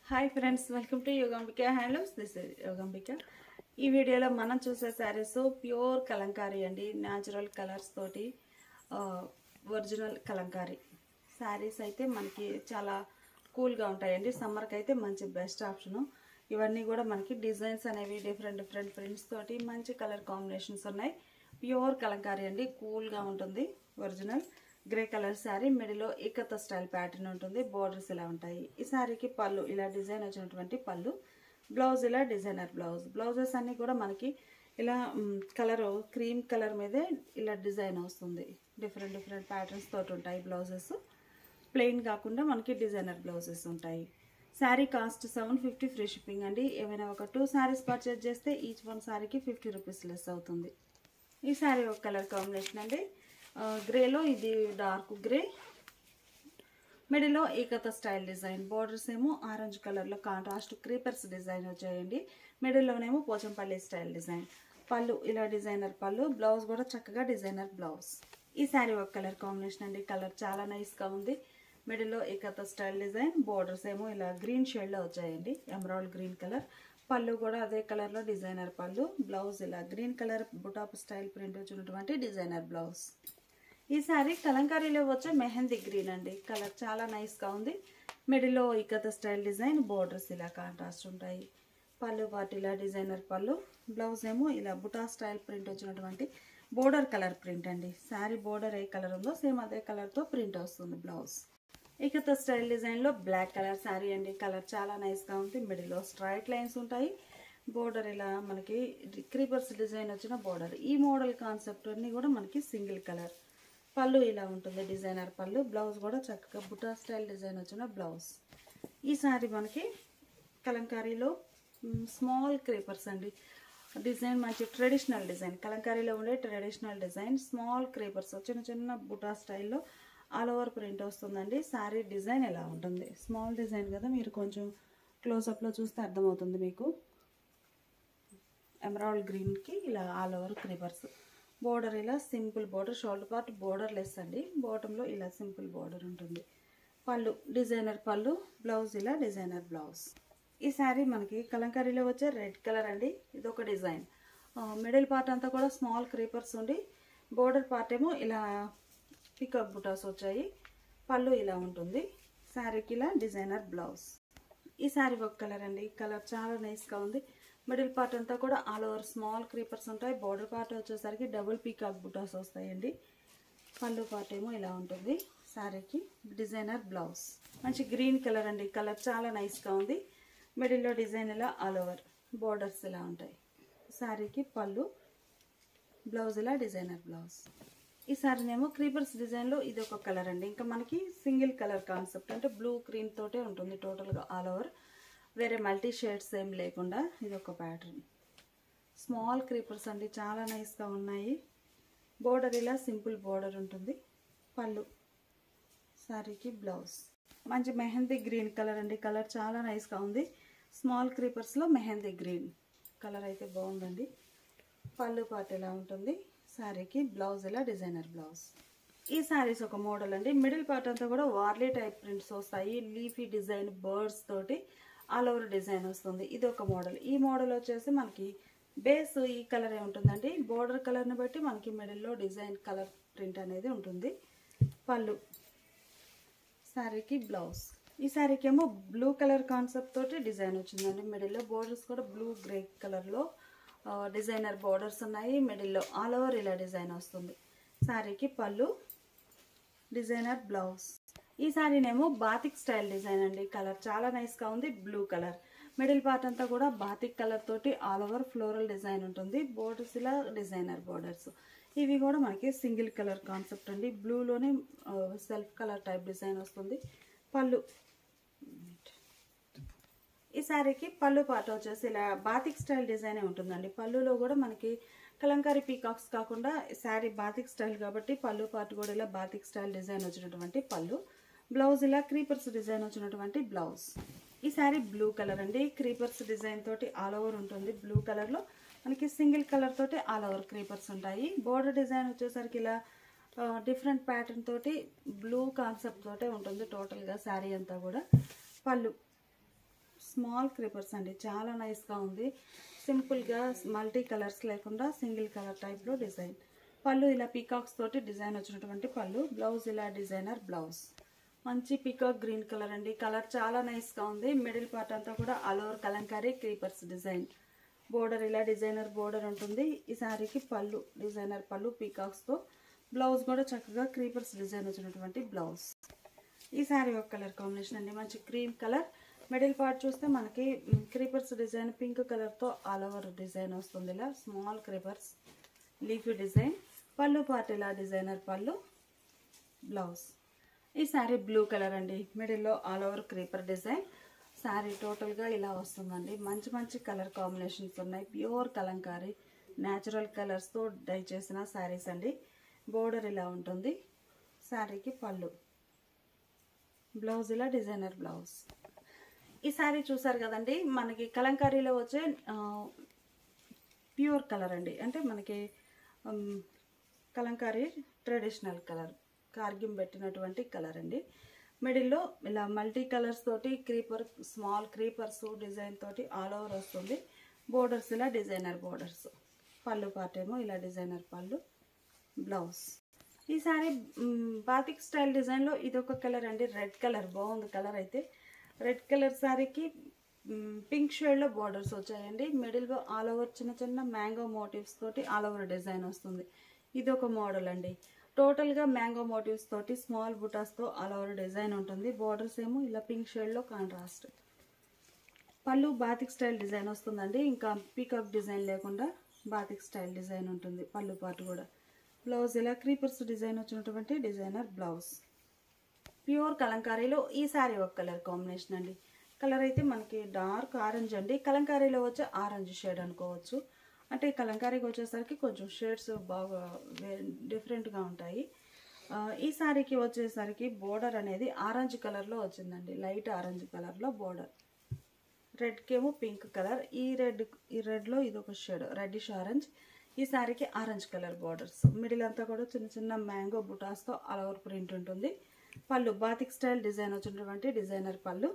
Hi friends, welcome to Yogambika handlooms. This is Yogambika. ఈ వీడియోలో మనం చూసే శారీస్ ప్యూర్ కలంకారీ అండి, న్యాచురల్ కలర్స్ తోటి ఒరిజినల్ కలంకారీ శారీస్ అయితే మనకి చాలా కూల్గా ఉంటాయండి. సమ్మర్కి అయితే మంచి బెస్ట్ ఆప్షను. ఇవన్నీ కూడా మనకి డిజైన్స్ అనేవి డిఫరెంట్ ప్రింట్స్ తోటి మంచి కలర్ కాంబినేషన్స్ ఉన్నాయి. ప్యూర్ కలంకారీ అండి, కూల్గా ఉంటుంది. Original grey colour sari, మిడిలో ఇకత style pattern ఉంటుంది. బోర్డర్స్ ఇలా ఉంటాయి. ఈ శారీకి పళ్ళు ఇలా డిజైన్ వచ్చినటువంటి పళ్ళు, బ్లౌజ్ ఇలా డిజైనర్ బ్లౌజ్. బ్లౌజెస్ అన్నీ కూడా మనకి ఇలా కలర్ క్రీమ్ కలర్ మీదే ఇలా డిజైన్ వస్తుంది. డిఫరెంట్ ప్యాటర్న్స్ తోటి ఉంటాయి బ్లౌజెస్. ప్లెయిన్ కాకుండా మనకి డిజైనర్ బ్లౌజెస్ ఉంటాయి. శారీ కాస్ట్ 750 ఫ్రీ షిప్పింగ్ అండి. ఏమైనా ఒక 2 శారీస్ పర్చేజ్ చేస్తే ఈచ్ వన్ శారీకి 50 రూపీస్ లెస్ అవుతుంది. ఈ శారీ ఒక కలర్ కాంబినేషన్ అండి, గ్రేలో ఇది డార్క్ గ్రే, మిడిల్లో ఏకత స్టైల్ డిజైన్. బోర్డర్స్ ఏమో ఆరెంజ్ కలర్లో కాంట్రాస్ట్ క్రీపర్స్ డిజైన్ వచ్చాయండి. మిడిల్లోనేమో పోచంపల్లి స్టైల్ డిజైన్. పళ్ళు ఇలా డిజైనర్ పళ్ళు, బ్లౌజ్ కూడా చక్కగా డిజైనర్ బ్లౌజ్. ఈ శారీ ఒక కలర్ కాంబినేషన్ అండి, కలర్ చాలా నైస్గా ఉంది. మిడిల్లో ఏకత స్టైల్ డిజైన్, బోర్డర్స్ ఏమో ఇలా గ్రీన్ షేడ్లో వచ్చాయండి, ఎమరాల్డ్ గ్రీన్ కలర్. పళ్ళు కూడా అదే కలర్లో డిజైనర్ పళ్ళు, బ్లౌజ్ ఇలా గ్రీన్ కలర్ బుటాప్ స్టైల్ ప్రింట్ వచ్చినటువంటి డిజైనర్ బ్లౌజ్. ఈ శారీ కలంకారీలో వచ్చే మెహందీ గ్రీన్ అండి, కలర్ చాలా నైస్గా ఉంది. మిడిల్లో ఇకత స్టైల్ డిజైన్, బోర్డర్స్ ఇలా కాంట్రాస్ట్ ఉంటాయి. పళ్ళు పాటు ఇలా డిజైనర్ పళ్ళు, బ్లౌజ్ ఏమో ఇలా బుటా స్టైల్ ప్రింట్ వచ్చినటువంటి బోర్డర్ కలర్ ప్రింట్ అండి. శారీ బోర్డర్ ఏ కలర్ ఉందో సేమ్ అదే కలర్తో ప్రింట్ వస్తుంది బ్లౌజ్. ఇకత స్టైల్ డిజైన్లో బ్లాక్ కలర్ శారీ అండి, కలర్ చాలా నైస్గా ఉంది. మిడిల్లో స్ట్రైట్ లైన్స్ ఉంటాయి. బోర్డర్ ఇలా మనకి క్రీపర్స్ డిజైన్ వచ్చిన బోర్డర్. ఈ మోడల్ కాన్సెప్ట్ అన్నీ కూడా మనకి సింగిల్ కలర్. పళ్ళు ఇలా ఉంటుంది డిజైనర్ పళ్ళు, బ్లౌజ్ కూడా చక్కగా బుటా స్టైల్ డిజైన్ వచ్చిన బ్లౌజ్. ఈ శారీ మనకి కలంకారీలో స్మాల్ క్రీపర్స్ అండి, డిజైన్ మంచి ట్రెడిషనల్ డిజైన్. కలంకారీలో ఉండే ట్రెడిషనల్ డిజైన్, స్మాల్ క్రీపర్స్ చిన్న బుటా స్టైల్లో ఆల్ ఓవర్ ప్రింట్ వస్తుందండి. శారీ డిజైన్ ఎలా ఉంటుంది, స్మాల్ డిజైన్ కదా, మీరు కొంచెం క్లోజప్లో చూస్తే అర్థమవుతుంది మీకు. ఎమరాల్డ్ గ్రీన్కి ఇలా ఆల్ ఓవర్ క్రీపర్స్. బోర్డర్ ఇలా simple border, shoulder part border less అండి, బాటంలో ఇలా సింపుల్ బోర్డర్ ఉంటుంది. పళ్ళు డిజైనర్ పళ్ళు, బ్లౌజ్ ఇలా డిజైనర్ బ్లౌజ్. ఈ శారీ మనకి కలంకారీలో వచ్చే రెడ్ కలర్ అండి, ఇదొక డిజైన్. మిడిల్ పార్ట్ అంతా కూడా స్మాల్ క్రీపర్స్ ఉండి, బోర్డర్ పార్ట్ ఏమో ఇలా పికప్ బుటాస్ వచ్చాయి. పళ్ళు ఇలా ఉంటుంది. శారీకి ఇలా డిజైనర్ బ్లౌజ్. ఈ శారీ ఒక కలర్ అండి, కలర్ చాలా నైస్గా ఉంది. మిడిల్ పార్ట్ అంతా కూడా ఆల్ ఓవర్ స్మాల్ క్రీపర్స్ ఉంటాయి. బోర్డర్ పార్ట్ వచ్చేసరికి డబుల్ పీకాక్ బుటాస్ వస్తాయండి. పళ్ళు పార్ట్ ఏమో ఇలా ఉంటుంది. శారీకి డిజైనర్ బ్లౌజ్. మంచి గ్రీన్ కలర్ అండి, కలర్ చాలా నైస్గా ఉంది. మిడిల్లో డిజైన్ ఇలా ఆల్ ఓవర్, బోర్డర్స్ ఇలా ఉంటాయి. శారీకి పళ్ళు, బ్లౌజ్ ఇలా డిజైనర్ బ్లౌజ్. ఈ శారీనేమో క్రీపర్స్ డిజైన్లో ఇది ఒక కలర్ అండి. ఇంకా మనకి సింగిల్ కలర్ కాన్సెప్ట్, అంటే బ్లూ గ్రీన్ తోటే ఉంటుంది టోటల్గా ఆల్ ఓవర్, వేరే మల్టీ షేడ్స్ ఏం లేకుండా ఇది ఒక ప్యాటర్న్. స్మాల్ క్రీపర్స్ అండి, చాలా నైస్గా ఉన్నాయి. బోర్డర్ ఇలా సింపుల్ బోర్డర్ ఉంటుంది. పళ్ళు, శారీకి బ్లౌజ్. మంచి మెహందీ గ్రీన్ కలర్ అండి, కలర్ చాలా నైస్గా ఉంది. స్మాల్ క్రీపర్స్లో మెహందీ గ్రీన్ కలర్ అయితే బాగుందండి. పళ్ళు పార్ట్ ఇలా ఉంటుంది. శారీకి బ్లౌజ్ ఇలా డిజైనర్ బ్లౌజ్. ఈ శారీస్ ఒక మోడల్ అండి, మిడిల్ పార్ట్ అంతా కూడా వార్లీ టైప్ ప్రింట్స్ వస్తాయి. లీఫీ డిజైన్ బర్డ్స్ తోటి ఆల్ ఓవర్ డిజైన్ వస్తుంది. ఇది ఒక మోడల్. ఈ మోడల్ వచ్చేసి మనకి బేస్ ఈ కలరే ఉంటుందండి. బోర్డర్ కలర్ని బట్టి మనకి మిడిల్లో డిజైన్ కలర్ ప్రింట్ అనేది ఉంటుంది. పళ్ళు, శారీకి బ్లౌజ్. ఈ శారీకి ఏమో బ్లూ కలర్ కాన్సెప్ట్ తోటి డిజైన్ వచ్చిందండి. మిడిల్లో బోర్డర్స్ కూడా బ్లూ గ్రే కలర్లో డిజైనర్ బోర్డర్స్ ఉన్నాయి. మిడిల్లో ఆల్ ఓవర్ ఇలా డిజైన్ వస్తుంది. శారీకి పళ్ళు, డిజైనర్ బ్లౌజ్. ఈ శారీనేమో బాతిక్ స్టైల్ డిజైన్ అండి, కలర్ చాలా నైస్గా ఉంది. బ్లూ కలర్, మిడిల్ పార్ట్ అంతా కూడా బాతిక్ కలర్ తోటి ఆల్ ఓవర్ ఫ్లోరల్ డిజైన్ ఉంటుంది. బోర్డర్స్ ఇలా డిజైనర్ బోర్డర్స్. ఇవి కూడా మనకి సింగిల్ కలర్ కాన్సెప్ట్ అండి. బ్లూలోనే సెల్ఫ్ కలర్ టైప్ డిజైన్ వస్తుంది. పళ్ళు, ఈ శారీకి పళ్ళు పాట వచ్చేసి ఇలా బాతిక్ స్టైల్ డిజైనే ఉంటుందండి. పళ్ళులో కూడా మనకి కలంకారీ పీకాక్స్ కాకుండా శారీ బాతిక్ స్టైల్ కాబట్టి పళ్ళు పాటు కూడా ఇలా బాతిక్ స్టైల్ డిజైన్ వచ్చినటువంటి పళ్ళు. బ్లౌజ్ ఇలా క్రీపర్స్ డిజైన్ వచ్చినటువంటి బ్లౌజ్. ఈ శారీ బ్లూ కలర్ అండి, క్రీపర్స్ డిజైన్ తోటి ఆల్ ఓవర్ ఉంటుంది. బ్లూ కలర్లో మనకి సింగిల్ కలర్ తోటి ఆల్ ఓవర్ క్రీపర్స్ ఉంటాయి. బోర్డర్ డిజైన్ వచ్చేసరికి ఇలా డిఫరెంట్ ప్యాటర్న్ తోటి బ్లూ కాన్సెప్ట్ తోటే ఉంటుంది టోటల్గా శారీ అంతా కూడా. పళ్ళు స్మాల్ క్రీపర్స్ అండి, చాలా నైస్గా ఉంది. సింపుల్గా మల్టీ కలర్స్ లేకుండా సింగిల్ కలర్ టైప్లో డిజైన్. పళ్ళు ఇలా పీకాక్స్ తోటి డిజైన్ వచ్చినటువంటి పళ్ళు. బ్లౌజ్ ఇలా డిజైనర్ బ్లౌజ్. మంచి పీకాక్ గ్రీన్ కలర్ అండి, కలర్ చాలా నైస్గా ఉంది. మిడిల్ పార్ట్ అంతా కూడా all over Kalamkari creepers design. Border ఇలా డిజైనర్ బోర్డర్ ఉంటుంది. ఈ శారీకి పళ్ళు డిజైనర్ పళ్ళు పీకాక్స్తో. బ్లౌజ్ కూడా చక్కగా క్రీపర్స్ డిజైన్ వచ్చినటువంటి బ్లౌజ్. ఈ శారీ ఒక కలర్ కాంబినేషన్ అండి, మంచి క్రీమ్ కలర్. మిడిల్ పార్ట్ చూస్తే మనకి క్రీపర్స్ డిజైన్ పింక్ కలర్తో ఆల్ ఓవర్ డిజైన్ వస్తుంది. ఇలా స్మాల్ క్రీపర్స్ లీఫీ డిజైన్. పళ్ళు పార్ట్ ఇలా డిజైనర్ పళ్ళు బ్లౌజ్. ఈ శారీ బ్లూ కలర్ అండి, మిడిల్లో all over creeper design. Sari టోటల్గా ఇలా వస్తుందండి. మంచి మంచి కలర్ కాంబినేషన్స్ ఉన్నాయి. ప్యూర్ కలంకారీ న్యాచురల్ కలర్స్తో డై చేసిన శారీస్ అండి. బోర్డర్ ఇలా ఉంటుంది. శారీకి పళ్ళు, బ్లౌజ్ ఇలా డిజైనర్ బ్లౌజ్. ఈ శారీ చూసారు కదండి, మనకి కలంకారీలో వచ్చే ప్యూర్ కలర్ అండి. అంటే మనకి కలంకారీ ట్రెడిషనల్ కలర్, కార్గిం పెట్టినటువంటి కలర్ అండి. మిడిల్లో ఇలా మల్టీ కలర్స్ తోటి క్రీపర్ స్మాల్ క్రీపర్స్ డిజైన్ తోటి ఆల్ ఓవర్ వస్తుంది. బోర్డర్స్ ఇలా డిజైనర్ బోర్డర్స్. పళ్ళు పార్ట్ ఏమో ఇలా డిజైనర్ పళ్ళు బ్లౌజ్. ఈ శారీ బాతిక్ స్టైల్ డిజైన్లో ఇదొక కలర్ అండి, రెడ్ కలర్. బాగుంది కలర్ అయితే. రెడ్ కలర్ శారీకి పింక్ షేడ్లో బోర్డర్స్ వచ్చాయండి. మిడిల్లో ఆల్ ఓవర్ చిన్న చిన్న మ్యాంగో మోటివ్స్ తోటి ఆల్ ఓవర్ డిజైన్ వస్తుంది. ఇది ఒక మోడల్ అండి. టోటల్గా మ్యాంగో మోటివ్స్ తోటి స్మాల్ బుటాస్తో ఆల్ ఓవర్ డిజైన్ ఉంటుంది. బోర్డర్స్ ఏమో ఇలా పింక్ షేడ్లో కాంట్రాస్ట్. పళ్ళు బాతిక్ స్టైల్ డిజైన్ వస్తుందండి. ఇంకా పీకాక్ డిజైన్ లేకుండా బాతిక్ స్టైల్ డిజైన్ ఉంటుంది పళ్ళు పాటు కూడా. బ్లౌజ్ ఇలా క్రీపర్స్ డిజైన్ వచ్చినటువంటి డిజైనర్ బ్లౌజ్. ప్యూర్ కలంకారీలో ఈ శారీ ఒక కలర్ కాంబినేషన్ అండి. కలర్ అయితే మనకి డార్క్ ఆరెంజ్ అండి. కలంకారీలో వచ్చే ఆరెంజ్ షేడ్ అనుకోవచ్చు. అంటే కలంకారీకి వచ్చేసరికి కొంచెం షేడ్స్ బాగా డిఫరెంట్గా ఉంటాయి. ఈ శారీకి వచ్చేసరికి బోర్డర్ అనేది ఆరెంజ్ కలర్లో వచ్చిందండి, లైట్ ఆరెంజ్ కలర్లో బోర్డర్. రెడ్కేమో పింక్ కలర్. ఈ రెడ్లో ఇది ఒక షేడ్ రెడ్డిష్ ఆరెంజ్. ఈ శారీకి ఆరెంజ్ కలర్ బోర్డర్స్. మిడిల్ అంతా కూడా చిన్న చిన్న మ్యాంగో బుటాస్తో ఆల్ ఓవర్ ప్రింట్ ఉంటుంది. పళ్ళు బాతిక్ స్టైల్ డిజైన్ వచ్చినటువంటి డిజైనర్ పళ్ళు.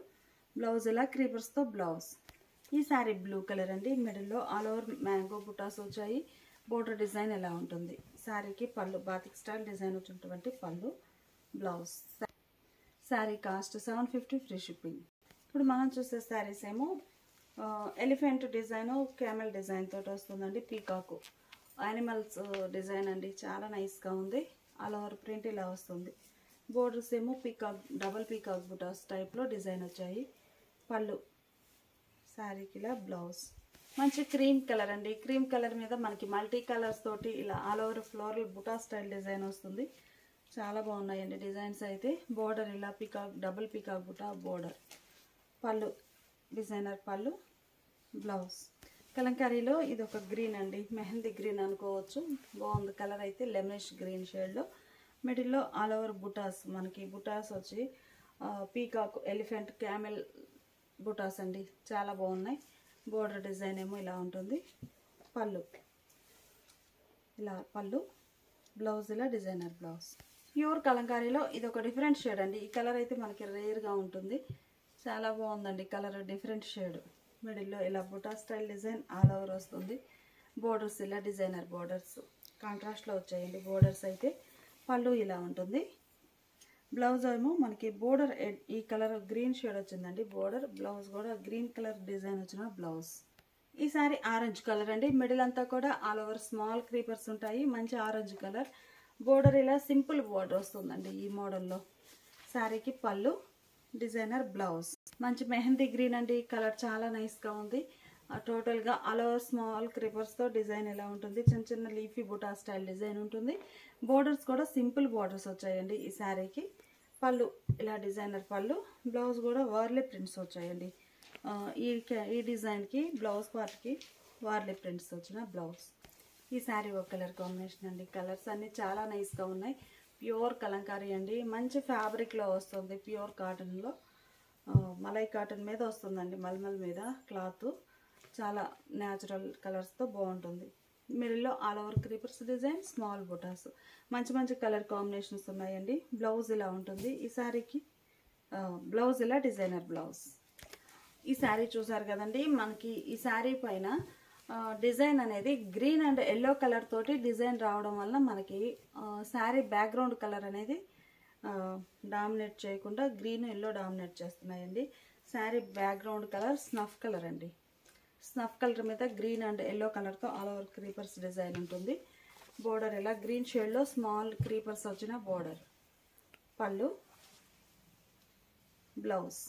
బ్లౌజ్ ఇలా క్రీపర్స్తో బ్లౌజ్. ఈ శారీ బ్లూ కలర్ అండి. మిడిల్లో ఆల్ ఓవర్ మ్యాంగో బుటాస్ వచ్చాయి. బోర్డర్ డిజైన్ ఎలా ఉంటుంది. శారీకి పళ్ళు బాతిక్ స్టైల్ డిజైన్ వచ్చినటువంటి పళ్ళు blouse. Sari cost 750 free shipping. ఇప్పుడు మనం చూసే శారీస్ ఏమో ఎలిఫెంట్ డిజైన్ క్యామెల్ డిజైన్ తోటి వస్తుందండి. పీకాకు యానిమల్స్ డిజైన్ అండి, చాలా నైస్గా ఉంది. ఆల్ ఓవర్ ప్రింట్ ఇలా వస్తుంది. బోర్డర్స్ ఏమో పీకాక్ డబల్ పీకాక్ బుటాస్ టైప్లో డిజైన్ వచ్చాయి. పళ్ళు శారీకి ఇలా బ్లౌజ్. మంచి క్రీమ్ కలర్ అండి. క్రీమ్ కలర్ మీద మనకి మల్టీ కలర్స్ తోటి ఇలా ఆల్ ఓవర్ ఫ్లోరల్ బుటా స్టైల్ డిజైన్ వస్తుంది. చాలా బాగున్నాయండి డిజైన్స్ అయితే. బోర్డర్ ఇలా పీకాక్ డబుల్ పీకాక్ బుటా border. Pallu designer pallu blouse. కలంకారీలో ఇది ఒక గ్రీన్ అండి, మెహందీ గ్రీన్ అనుకోవచ్చు. బాగుంది కలర్ అయితే, లెమనిష్ గ్రీన్ షేడ్లో. మిడిల్లో ఆల్ ఓవర్ బుటాస్, మనకి బుటాస్ వచ్చి పీకాక్ ఎలిఫెంట్ క్యామెల్ బుటాస్ అండి, చాలా బాగున్నాయి. బోర్డర్ డిజైన్ ఏమో ఇలా ఉంటుంది. పళ్ళు ఇలా పళ్ళు బ్లౌజ్ ఇలా డిజైనర్ బ్లౌజ్. ప్యూర్ కలంకారీలో ఇది ఒక డిఫరెంట్ షేడ్ అండి. ఈ కలర్ అయితే మనకి రేర్గా ఉంటుంది. చాలా బాగుందండి కలర్, డిఫరెంట్ షేడ్. మిడిల్లో ఇలా బుటా స్టైల్ డిజైన్ ఆల్ ఓవర్ వస్తుంది. బోర్డర్స్ ఇలా డిజైనర్ బోర్డర్స్ కాంట్రాస్ట్లో వచ్చాయండి బోర్డర్స్ అయితే. పళ్ళు ఇలా ఉంటుంది. బ్లౌజ్ ఏమో మనకి బోర్డర్ ఈ కలర్ గ్రీన్ షేడ్ వచ్చిందండి బోర్డర్. బ్లౌజ్ కూడా గ్రీన్ కలర్ డిజైన్ వచ్చిన బ్లౌజ్. ఈ సారీ ఆరెంజ్ కలర్ అండి. మిడిల్ అంతా కూడా ఆల్ ఓవర్ స్మాల్ క్రీపర్స్ ఉంటాయి. మంచి ఆరెంజ్ కలర్. బోర్డర్ ఇలా సింపుల్ బోర్డర్ వస్తుందండి ఈ మోడల్లో. శారీకి పళ్ళు డిజైనర్ బ్లౌజ్. మంచి మెహందీ గ్రీన్ అండి, కలర్ చాలా నైస్గా ఉంది. టోటల్గా ఆల్ ఓవర్ స్మాల్ క్రీపర్స్తో డిజైన్ ఎలా ఉంటుంది. చిన్న చిన్న లీఫీ బుటా స్టైల్ డిజైన్ ఉంటుంది. బోర్డర్స్ కూడా సింపుల్ బోర్డర్స్ వచ్చాయండి ఈ శారీకి. పళ్ళు ఇలా డిజైనర్ పళ్ళు. బ్లౌజ్ కూడా వార్లీ ప్రింట్స్ వచ్చాయండి. ఈ డిజైన్కి బ్లౌజ్ పార్ట్కి వార్లీ ప్రింట్స్ వచ్చిన బ్లౌజ్. ఈ శారీ ఒక కలర్ కాంబినేషన్ అండి. కలర్స్ అన్నీ చాలా నైస్గా ఉన్నాయి. ప్యూర్ కలంకారీ అండి, మంచి ఫ్యాబ్రిక్లో వస్తుంది. ప్యూర్ కాటన్లో మలై కాటన్ మీద వస్తుందండి, మల్మల్ మీద క్లాత్. చాలా న్యాచురల్ కలర్స్తో బాగుంటుంది. మిడిల్లో all over creepers design, small బుటాస్, మంచి మంచి కలర్ కాంబినేషన్స్ ఉన్నాయండి. బ్లౌజ్ ఇలా ఉంటుంది ఈ శారీకి. బ్లౌజ్ ఇలా డిజైనర్ బ్లౌజ్. ఈ శారీ చూసారు కదండి, మనకి ఈ శారీ పైన డిజైన్ అనేది గ్రీన్ అండ్ ఎల్లో కలర్ తోటి డిజైన్ రావడం వల్ల మనకి శారీ బ్యాక్గ్రౌండ్ కలర్ అనేది డామినేట్ చేయకుండా గ్రీన్ ఎల్లో డామినేట్ చేస్తున్నాయండి. Sari background colour snuff colour అండి. స్నఫ్ కలర్ మీద గ్రీన్ అండ్ ఎల్లో కలర్తో ఆల్ ఓవర్ క్రీపర్స్ డిజైన్ ఉంటుంది. బోర్డర్ ఇలా గ్రీన్ షేడ్లో స్మాల్ క్రీపర్స్ వచ్చిన బోర్డర్. పళ్ళు, బ్లౌజ్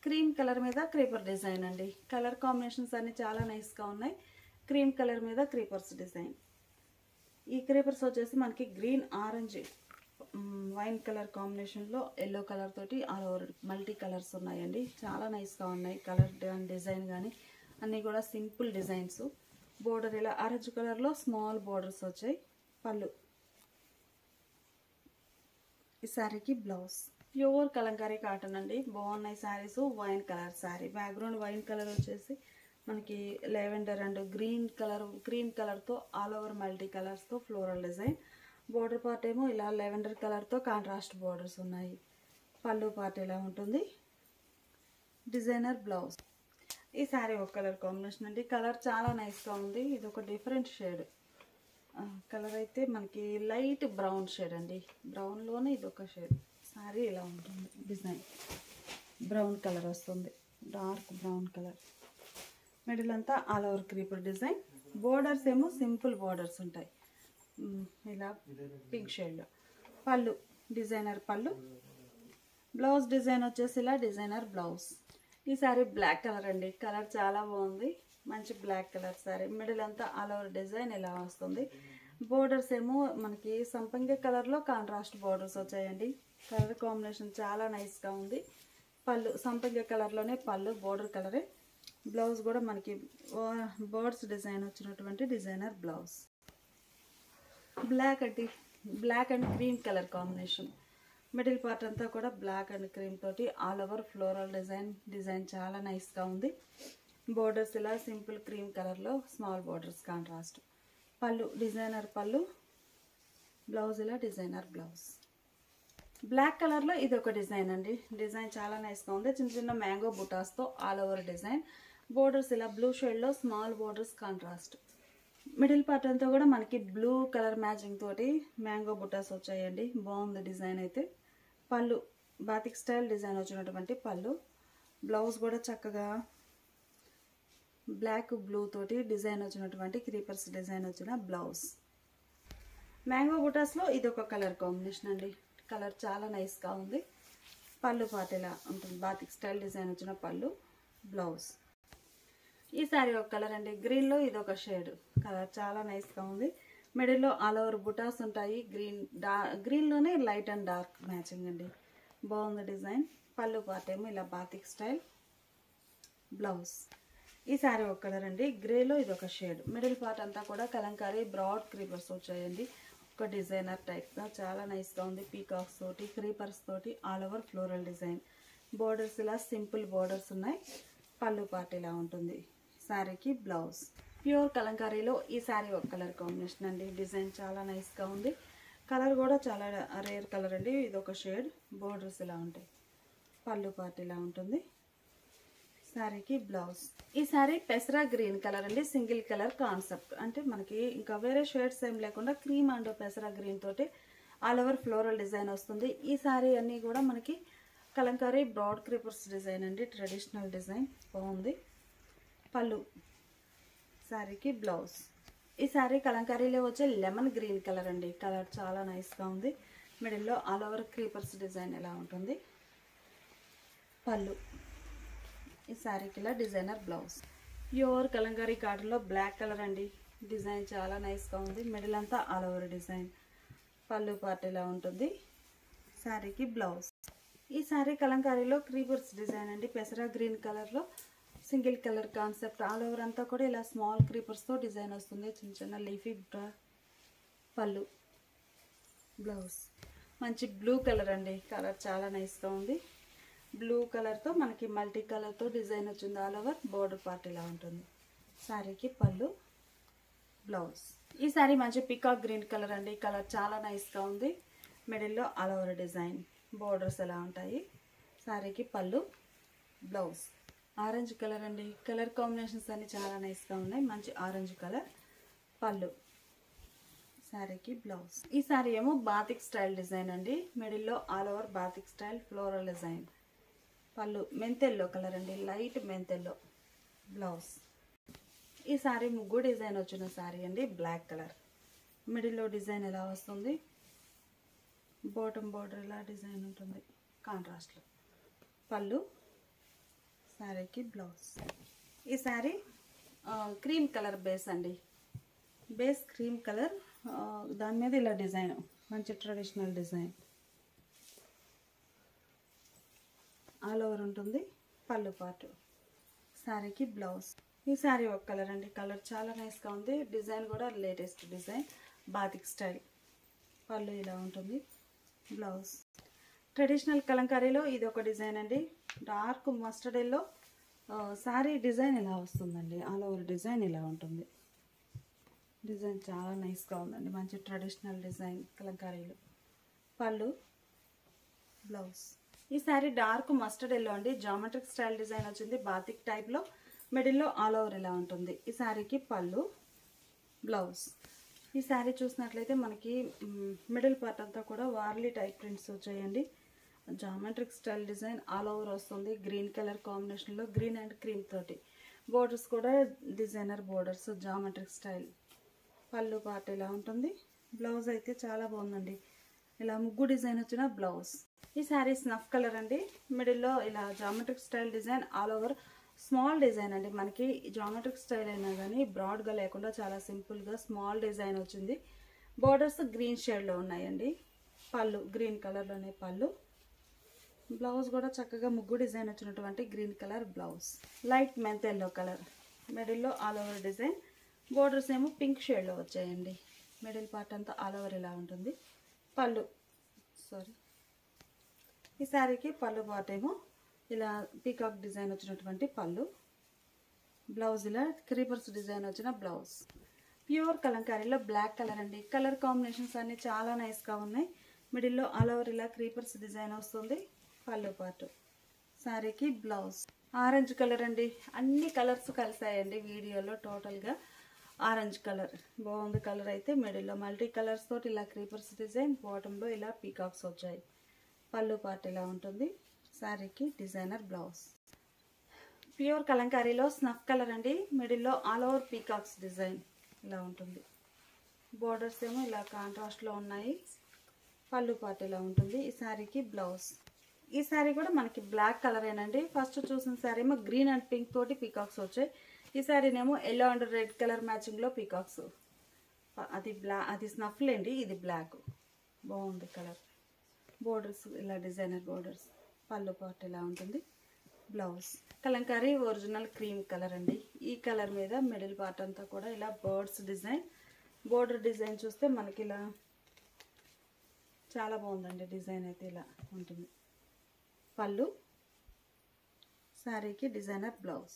క్రీమ్ కలర్ మీద క్రీపర్ డిజైన్ అండి. కలర్ కాంబినేషన్స్ అన్ని చాలా నైస్గా ఉన్నాయి. క్రీమ్ కలర్ మీద క్రీపర్స్ డిజైన్. ఈ క్రీపర్స్ వచ్చేసి మనకి గ్రీన్ ఆరెంజ్ వైన్ కలర్ కాంబినేషన్లో ఎల్లో కలర్ తోటి ఆల్ ఓవర్ మల్టీ కలర్స్ ఉన్నాయండి. చాలా నైస్గా ఉన్నాయి. కలర్ డిజైన్ కానీ అన్నీ కూడా సింపుల్ డిజైన్స్. బోర్డర్ ఇలా ఆరెంజ్ కలర్లో స్మాల్ బోర్డర్స్ వచ్చాయి. పళ్ళు, ఈ శారీకి బ్లౌజ్. ప్యూర్ కలంకారీ కాటన్ అండి. బాగున్నాయి saris. Wine colour sari, background wine colour వచ్చేసి మనకి lavender and green colour cream కలర్తో ఆల్ ఓవర్ మల్టీ కలర్స్తో ఫ్లోరల్ డిజైన్. బోర్డర్ పార్ట్ ఏమో ఇలా లెవెండర్ కలర్తో కాంట్రాస్ట్ బోర్డర్స్ ఉన్నాయి. పళ్ళు పార్ట్ ఇలా ఉంటుంది. Designer blouse. ఈ శారీ ఒక కలర్ కాంబినేషన్ అండి. కలర్ చాలా నైస్గా ఉంది. ఇది ఒక డిఫరెంట్ షేడ్. కలర్ అయితే మనకి లైట్ బ్రౌన్ షేడ్ అండి. బ్రౌన్లోనే ఇది ఒక షేడ్. శారీ ఇలా ఉంటుంది. డిజైన్ బ్రౌన్ కలర్ వస్తుంది, డార్క్ బ్రౌన్ కలర్. మిడిల్ అంతా all over creeper design. Borders ఏమో సింపుల్ బోర్డర్స్ ఉంటాయి ఇలా పింక్ షేడ్లో. పళ్ళు, డిజైనర్ పళ్ళు. బ్లౌజ్ డిజైన్ వచ్చేసి ఇలా డిజైనర్ బ్లౌజ్. ఈ శారీ బ్లాక్ కలర్ అండి. కలర్ చాలా బాగుంది. మంచి బ్లాక్ కలర్ శారీ. మిడిల్ అంతా ఆల్ ఓవర్ డిజైన్ ఇలా వస్తుంది. బోర్డర్స్ ఏమో మనకి సంపంగి కలర్లో కాంట్రాస్ట్ బోర్డర్స్ వచ్చాయండి. కలర్ కాంబినేషన్ చాలా నైస్గా ఉంది. పళ్ళు సంపంగి కలర్లోనే పళ్ళు, బోర్డర్ కలరే. బ్లౌజ్ కూడా మనకి బర్డ్స్ డిజైన్ వచ్చినటువంటి డిజైనర్ బ్లౌజ్. బ్లాక్ అండి. Black and cream colour combination. Middle part అంతా కూడా బ్లాక్ అండ్ క్రీమ్ తోటి ఆల్ ఓవర్ ఫ్లోరల్ డిజైన్ చాలా నైస్గా ఉంది. బోర్డర్స్ ఇలా సింపుల్ క్రీమ్ కలర్లో small borders contrast. Pallu, designer pallu. Blouse ఇలా డిజైనర్ బ్లౌజ్. బ్లాక్ కలర్లో ఇది ఒక డిజైన్ అండి. డిజైన్ చాలా నైస్గా ఉంది. చిన్న చిన్న మ్యాంగో బుటాస్తో ఆల్ ఓవర్ డిజైన్. బోర్డర్స్ ఇలా బ్లూ షేడ్లో small borders contrast. Middle part అంతా కూడా మనకి బ్లూ కలర్ మ్యాచింగ్ తోటి మ్యాంగో బుటాస్ వచ్చాయండి. బాగుంది డిజైన్ అయితే. పళ్ళు, బాతిక్ స్టైల్ డిజైన్ వచ్చినటువంటి పళ్ళు. బ్లౌజ్ కూడా చక్కగా బ్లాక్ బ్లూ తోటి డిజైన్ వచ్చినటువంటి క్రీపర్స్ డిజైన్ వచ్చిన బ్లౌజ్. మ్యాంగో బుటాస్లో ఇది ఒక కలర్ కాంబినేషన్ అండి. కలర్ చాలా నైస్గా ఉంది. పళ్ళు పార్ట్ ఇలా ఉంటుంది. బాతిక్ స్టైల్ డిజైన్ వచ్చిన పళ్ళు, బ్లౌజ్. ఈ శారీ ఒక కలర్ అండి. గ్రీన్లో ఇది ఒక షేడ్. కలర్ చాలా నైస్గా ఉంది. మిడిల్లో ఆల్ ఓవర్ బుటాస్ ఉంటాయి. గ్రీన్లోనే లైట్ అండ్ డార్క్ మ్యాచింగ్ అండి. బాగుంది డిజైన్. పళ్ళు పార్ట్ ఏమో ఇలా బాతిక్ స్టైల్, బ్లౌజ్. ఈ శారీ ఒక కలర్ అండి. గ్రేలో ఇది ఒక షేడ్. మిడిల్ పార్ట్ అంతా కూడా కలంకారీ బ్రాడ్ క్రీపర్స్ వచ్చాయండి. ఒక డిజైనర్ టైప్గా చాలా నైస్గా ఉంది. పీకాక్స్ తోటి క్రీపర్స్ తోటి all over floral design. Borders ఇలా సింపుల్ బోర్డర్స్ ఉన్నాయి. పళ్ళు పార్ట్ ఇలా ఉంటుంది. శారీకి బ్లౌజ్. ప్యూర్ కలంకారీలో ఈ శారీ ఒక కలర్ కాంబినేషన్ అండి. డిజైన్ చాలా నైస్గా ఉంది. కలర్ కూడా చాలా రేర్ కలర్ అండి. ఇది ఒక షేడ్. బోర్డర్స్ ఇలా ఉంటాయి. పళ్ళు పార్ట్ ఇలా ఉంటుంది. శారీకి బ్లౌజ్. ఈ శారీ పెసరా గ్రీన్ కలర్ అండి. Single colour concept. అంటే మనకి ఇంకా వేరే షేడ్స్ ఏం లేకుండా క్రీమ్ అండ్ పెసరా గ్రీన్ తోటి ఆల్ ఓవర్ ఫ్లోరల్ డిజైన్ వస్తుంది. ఈ శారీ అన్నీ కూడా మనకి కలంకారీ బ్రాడ్ క్రీపర్స్ డిజైన్ అండి. ట్రెడిషనల్ డిజైన్ బాగుంది. పళ్ళు, శారీకి బ్లౌజ్. ఈ శారీ కలంకారీలో వచ్చే లెమన్ గ్రీన్ కలర్ అండి. కలర్ చాలా నైస్గా ఉంది. మిడిల్లో ఆల్ ఓవర్ క్రీపర్స్ డిజైన్ ఎలా ఉంటుంది. పళ్ళు, ఈ శారీకి ఇలా డిజైనర్ బ్లౌజ్. ప్యూర్ కలంకారీ కాటన్లో బ్లాక్ కలర్ అండి. డిజైన్ చాలా నైస్గా ఉంది. మిడిల్ అంతా ఆల్ ఓవర్ డిజైన్. పళ్ళు పార్ట్ ఇలా ఉంటుంది. శారీకి బ్లౌజ్. ఈ శారీ కలంకారీలో క్రీపర్స్ డిజైన్ అండి. పెసరా గ్రీన్ కలర్లో single colour concept. All over అంతా కూడా ఇలా స్మాల్ క్రీపర్స్తో డిజైన్ వస్తుంది. చిన్న చిన్న లీఫీ పళ్ళు, బ్లౌజ్. మంచి బ్లూ కలర్ అండి. కలర్ చాలా నైస్గా ఉంది. బ్లూ కలర్తో మనకి మల్టీ కలర్తో డిజైన్ వచ్చింది. ఆల్ ఓవర్ బోర్డర్ పార్ట్ ఇలా ఉంటుంది. శారీకి పళ్ళు, బ్లౌజ్. ఈ శారీ మంచి పికాక్ గ్రీన్ కలర్ అండి. కలర్ చాలా నైస్గా ఉంది. మిడిల్లో ఆల్ ఓవర్ డిజైన్. బోర్డర్స్ ఎలా ఉంటాయి. శారీకి పళ్ళు, బ్లౌజ్. ఆరెంజ్ కలర్ అండి. కలర్ కాంబినేషన్స్ అన్ని చాలా నైస్గా ఉన్నాయి. మంచి ఆరెంజ్ కలర్. పళ్ళు, శారీకి బ్లౌజ్. ఈ శారీ ఏమో బాతిక్ స్టైల్ డిజైన్ అండి. మిడిల్లో all over batik style floral design. పళ్ళు మెంతెల్లో కలర్ అండి, లైట్ మెంతెల్లో. బ్లౌజ్. ఈ శారీ ముగ్గు డిజైన్ వచ్చిన శారీ అండి, బ్లాక్ కలర్. మిడిల్లో డిజైన్ ఎలా వస్తుంది, బాటమ్ బోర్డర్ ఇలా డిజైన్ ఉంటుంది కాంట్రాస్ట్లో. పళ్ళు, శారీకి బ్లౌజ్. ఈ శారీ క్రీమ్ కలర్ బేస్ అండి. బేస్ క్రీమ్ కలర్, దాని మీద ఇలా డిజైన్, మంచి ట్రెడిషనల్ డిజైన్ ఆల్ ఓవర్ ఉంటుంది. పళ్ళు పాటు, శారీకి బ్లౌజ్. ఈ శారీ ఒక కలర్ అండి. కలర్ చాలా నైస్గా ఉంది. డిజైన్ కూడా లేటెస్ట్ డిజైన్, బాతిక్ స్టైల్. పళ్ళు ఇలా ఉంటుంది. బ్లౌజ్. ట్రెడిషనల్ కలంకారీలో ఇది ఒక డిజైన్ అండి. Dark mustard yellow sari design ఇలా వస్తుందండి. ఆల్ ఓవర్ డిజైన్ ఇలా ఉంటుంది. డిజైన్ చాలా నైస్గా ఉందండి. మంచి ట్రెడిషనల్ డిజైన్ కలంకారీలో. పళ్ళు, బ్లౌజ్. ఈ శారీ డార్క్ మస్టర్డ్ ఎల్లో అండి. జామెట్రిక్ స్టైల్ డిజైన్ వచ్చింది బాతిక్ టైప్లో. మిడిల్లో ఆల్ ఓవర్ ఇలా ఉంటుంది. ఈ శారీకి పళ్ళు, బ్లౌజ్. ఈ శారీ చూసినట్లయితే మనకి మిడిల్ పార్ట్ అంతా కూడా వార్లీ టైప్ ప్రింట్స్ వచ్చాయండి. Geometric style design all over వస్తుంది. గ్రీన్ కలర్ కాంబినేషన్లో, గ్రీన్ అండ్ క్రీమ్ తోటి. బోర్డర్స్ కూడా డిజైనర్ బోర్డర్స్, జామెట్రిక్ స్టైల్. పళ్ళు పార్ట్ ఇలా ఉంటుంది. బ్లౌజ్ అయితే చాలా బాగుందండి. ఇలా ముగ్గు డిజైన్ వచ్చిన బ్లౌజ్. ఈ శారీ స్నఫ్ కలర్ అండి. మిడిల్లో ఇలా geometric style design all over small design అండి. మనకి జామెట్రిక్ స్టైల్ అయినా కానీ బ్రాడ్గా లేకుండా చాలా సింపుల్గా స్మాల్ డిజైన్ వచ్చింది. బోర్డర్స్ గ్రీన్ షేడ్లో ఉన్నాయండి. పళ్ళు గ్రీన్ కలర్లోనే పళ్ళు. బ్లౌజ్ కూడా చక్కగా ముగ్గు డిజైన్ వచ్చినటువంటి green colour blouse. Light mint yellow colour. మిడిల్లో ఆల్ ఓవర్ డిజైన్. బోర్డర్స్ ఏమో పింక్ షేడ్లో వచ్చాయండి. మిడిల్ పార్ట్ అంతా ఆల్ ఓవర్ ఇలా ఉంటుంది. పళ్ళు, ఈ శారీకి పళ్ళు పార్ట్ ఏమో ఇలా పీకాక్ డిజైన్ వచ్చినటువంటి పళ్ళు. బ్లౌజ్ ఇలా క్రీపర్స్ డిజైన్ వచ్చిన బ్లౌజ్. ప్యూర్ కలంకారీలో బ్లాక్ కలర్ అండి. కలర్ కాంబినేషన్స్ అన్ని చాలా నైస్గా ఉన్నాయి. మిడిల్లో ఆల్ ఓవర్ ఇలా క్రీపర్స్ డిజైన్ వస్తుంది. పళ్ళు పార్ట్, శారీకి బ్లౌజ్. ఆరెంజ్ కలర్ అండి. అన్ని కలర్స్ కలిసాయండి వీడియోలో. టోటల్గా ఆరెంజ్ కలర్ బాగుంది. కలర్ అయితే మిడిల్లో మల్టీ కలర్స్ తోటి ఇలా క్రీపర్స్ డిజైన్, బాటంలో ఇలా పీకాక్స్ వచ్చాయి. పళ్ళు పార్ట్ ఇలా ఉంటుంది. శారీకి డిజైనర్ బ్లౌజ్. ప్యూర్ కలంకారీలో స్నఫ్ కలర్ అండి. మిడిల్లో ఆల్ ఓవర్ పీకాక్స్ డిజైన్ ఇలా ఉంటుంది. బోర్డర్స్ ఏమో ఇలా కాంట్రాస్ట్లో ఉన్నాయి. పళ్ళు పార్ట్ ఇలా ఉంటుంది. ఈ శారీకి బ్లౌజ్. ఈ శారీ కూడా మనకి బ్లాక్ కలరేనండి. ఫస్ట్ చూసిన శారీ ఏమో గ్రీన్ అండ్ పింక్ తోటి పీకాక్స్ వచ్చాయి. ఈ శారీనేమో ఎల్లో అండ్ రెడ్ కలర్ మ్యాచింగ్లో పీకాక్స్. అది స్నఫ్ లేండి, ఇది బ్లాక్. బాగుంది కలర్. బోర్డర్స్ ఇలా డిజైనర్ బోర్డర్స్. పళ్ళు పార్ట్ ఇలా ఉంటుంది. Blouse. Kalamkari original cream colour అండి. ఈ కలర్ మీద మిడిల్ పార్ట్ అంతా కూడా ఇలా బర్డ్స్ డిజైన్. బోర్డర్ డిజైన్ చూస్తే మనకి ఇలా చాలా బాగుందండి. డిజైన్ అయితే ఇలా ఉంటుంది. పళ్ళు, శారీకి డిజైనర్ బ్లౌజ్.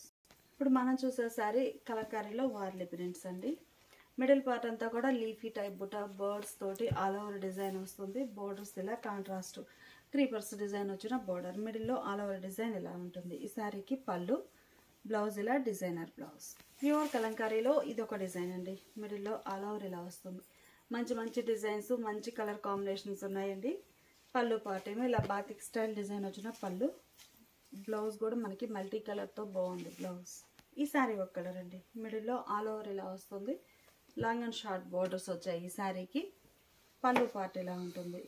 ఇప్పుడు మనం చూసే శారీ కలంకారీలో వార్లీ ప్రింట్స్ అండి. మిడిల్ పార్ట్ అంతా కూడా లీఫీ టైప్ బుటా బర్డ్స్ తోటి ఆల్ ఓవర్ డిజైన్ వస్తుంది. బోర్డర్స్ ఇలా కాంట్రాస్ట్ క్రీపర్స్ డిజైన్ వచ్చిన బోర్డర్. మిడిల్లో ఆల్ ఓవర్ డిజైన్ ఇలా ఉంటుంది. ఈ శారీకి పళ్ళు, బ్లౌజ్ ఇలా డిజైనర్ బ్లౌజ్. ప్యూర్ కలంకారీలో ఇది ఒక డిజైన్ అండి. మిడిల్లో ఆల్ ఓవర్ ఇలా వస్తుంది. మంచి మంచి డిజైన్స్, మంచి కలర్ కాంబినేషన్స్ ఉన్నాయండి. పళ్ళు పార్ట్ ఏమో ఇలా బాతిక్ స్టైల్ డిజైన్ వచ్చిన పళ్ళు. బ్లౌజ్ కూడా మనకి మల్టీ కలర్తో బాగుంది బ్లౌజ్. ఈ శారీ ఒక కలర్ అండి. మిడిల్లో ఆల్ ఓవర్ ఇలా వస్తుంది. లాంగ్ అండ్ షార్ట్ బోర్డర్స్ వచ్చాయి ఈ శారీకి. పళ్ళు పార్ట్ ఇలా ఉంటుంది.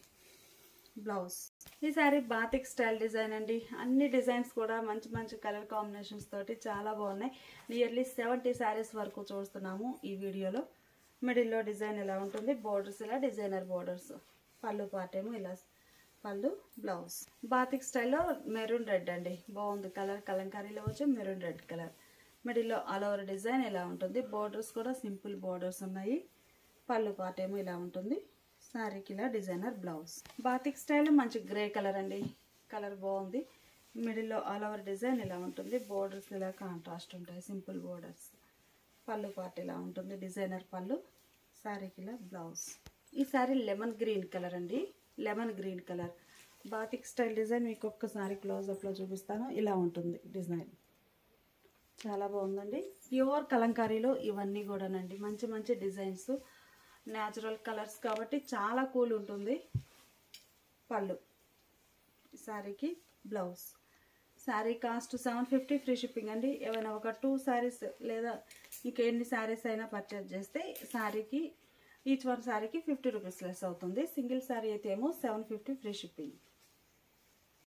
బ్లౌజ్. ఈ శారీ బాతిక్ స్టైల్ డిజైన్ అండి. అన్ని డిజైన్స్ కూడా మంచి మంచి కలర్ కాంబినేషన్స్ తోటి చాలా బాగున్నాయి. నియర్లీ 70 శారీస్ వరకు చూస్తున్నాము ఈ వీడియోలో. మిడిల్లో డిజైన్ ఇలా ఉంటుంది. బోర్డర్స్ ఇలా డిజైనర్ బోర్డర్స్. పళ్ళు పార్ట్ ఏమో ఇలా పళ్ళు, బ్లౌజ్. బాతిక్ స్టైల్లో మెరూన్ రెడ్ అండి. బాగుంది కలర్. కలంకారీలో వచ్చే మెరూన్ రెడ్ కలర్. మిడిల్లో ఆల్ ఓవర్ డిజైన్ ఇలా ఉంటుంది. బోర్డర్స్ కూడా సింపుల్ బోర్డర్స్ ఉన్నాయి. పళ్ళు పార్ట్ ఏమో ఇలా ఉంటుంది. శారీకి ఇలా డిజైనర్ బ్లౌజ్. బాతిక్ స్టైల్ మంచి గ్రే కలర్ అండి. కలర్ బాగుంది. మిడిల్లో ఆల్ ఓవర్ డిజైన్ ఇలా ఉంటుంది. బోర్డర్స్ ఇలా కాంట్రాస్ట్ ఉంటాయి, సింపుల్ బోర్డర్స్. పళ్ళు పార్ట్ ఇలా ఉంటుంది. డిజైనర్ పళ్ళు. శారీకి ఇలా బ్లౌజ్. ఈ శారీ లెమన్ గ్రీన్ కలర్ అండి. Lemon green colour batik style design మీకు ఒక్కసారి క్లోజ్అప్లో చూపిస్తాను. ఇలా ఉంటుంది డిజైన్. చాలా బాగుందండి. ప్యూర్ కలంకారీలో ఇవన్నీ కూడానండి మంచి మంచి డిజైన్స్, న్యాచురల్ కలర్స్ కాబట్టి చాలా కూల్ ఉంటుంది. పళ్ళు, శారీకి blouse. Sari cost 750 free shipping అండి. ఏమైనా ఒక 2 శారీస్ లేదా ఇంకెన్ని శారీస్ అయినా పర్చేజ్ చేస్తే శారీకి ఈచ్ వన్ శారీకి 50 రూపీస్ లెస్ అవుతుంది. సింగిల్ శారీ అయితే ఏమో 750 ఫ్రీ షిప్పింగ్.